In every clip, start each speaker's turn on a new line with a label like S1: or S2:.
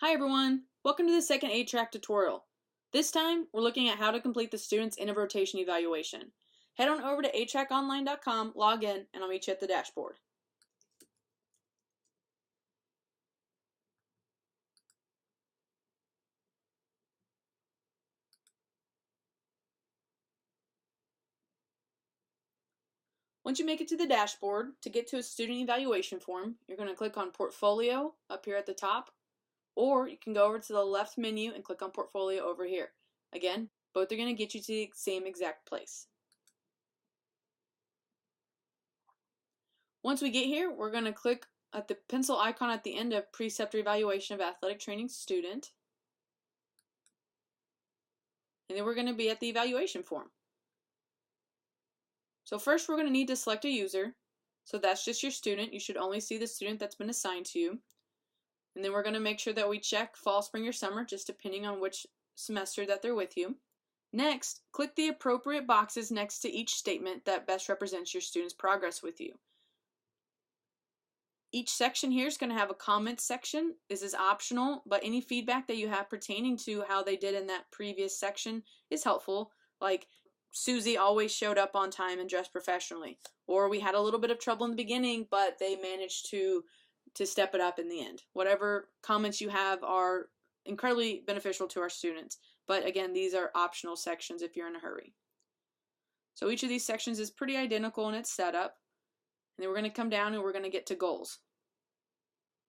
S1: Hi everyone, welcome to the second Atrack tutorial. This time, we're looking at how to complete the student's end of rotation evaluation. Head on over to atrackonline.com, log in, and I'll meet you at the dashboard. Once you make it to the dashboard, to get to a student evaluation form, you're going to click on Portfolio up here at the top, or you can go over to the left menu and click on Portfolio over here. Again, both are going to get you to the same exact place. Once we get here, we're going to click at the pencil icon at the end of Preceptor Evaluation of Athletic Training Student. And then we're going to be at the evaluation form. So first we're going to need to select a user. So that's just your student. You should only see the student that's been assigned to you. And then we're going to make sure that we check fall, spring, or summer, just depending on which semester that they're with you. Next, click the appropriate boxes next to each statement that best represents your student's progress with you. Each section here is going to have a comments section. This is optional, but any feedback that you have pertaining to how they did in that previous section is helpful. Like, Susie always showed up on time and dressed professionally. Or we had a little bit of trouble in the beginning, but they managed to step it up in the end. Whatever comments you have are incredibly beneficial to our students. But again, these are optional sections if you're in a hurry. So each of these sections is pretty identical in its setup. And then we're going to come down and we're going to get to goals.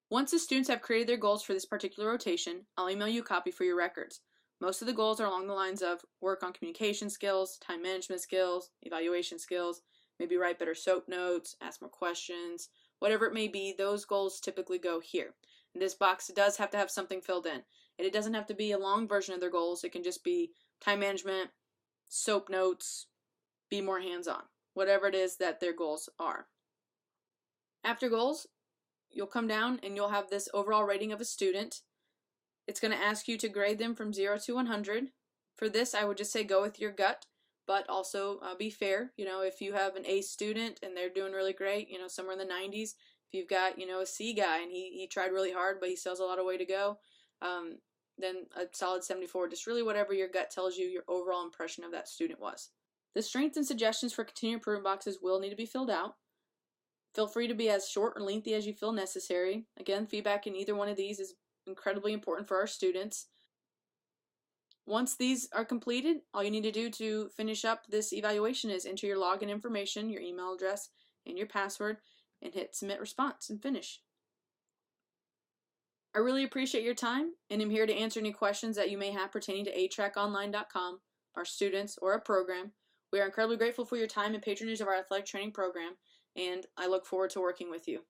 S1: Once the students have created their goals for this particular rotation, I'll email you a copy for your records. Most of the goals are along the lines of work on communication skills, time management skills, evaluation skills, maybe write better SOAP notes, ask more questions, whatever it may be. Those goals typically go here. And this box does have to have something filled in. And it doesn't have to be a long version of their goals. It can just be time management, SOAP notes, be more hands-on, whatever it is that their goals are. After goals, you'll come down and you'll have this overall rating of a student. It's going to ask you to grade them from 0 to 100. For this, I would just say go with your gut, but also be fair. You know, if you have an A student and they're doing really great, you know, somewhere in the 90s, if you've got, you know, a C guy and he tried really hard, but he still has a lot of way to go, then a solid 74, just really whatever your gut tells you your overall impression of that student was. The strengths and suggestions for continued improvement boxes will need to be filled out. Feel free to be as short or lengthy as you feel necessary. Again, feedback in either one of these is incredibly important for our students. Once these are completed, all you need to do to finish up this evaluation is enter your login information, your email address, and your password, and hit submit response and finish. I really appreciate your time, and I'm here to answer any questions that you may have pertaining to atrackonline.com, our students, or our program. We are incredibly grateful for your time and patronage of our athletic training program, and I look forward to working with you.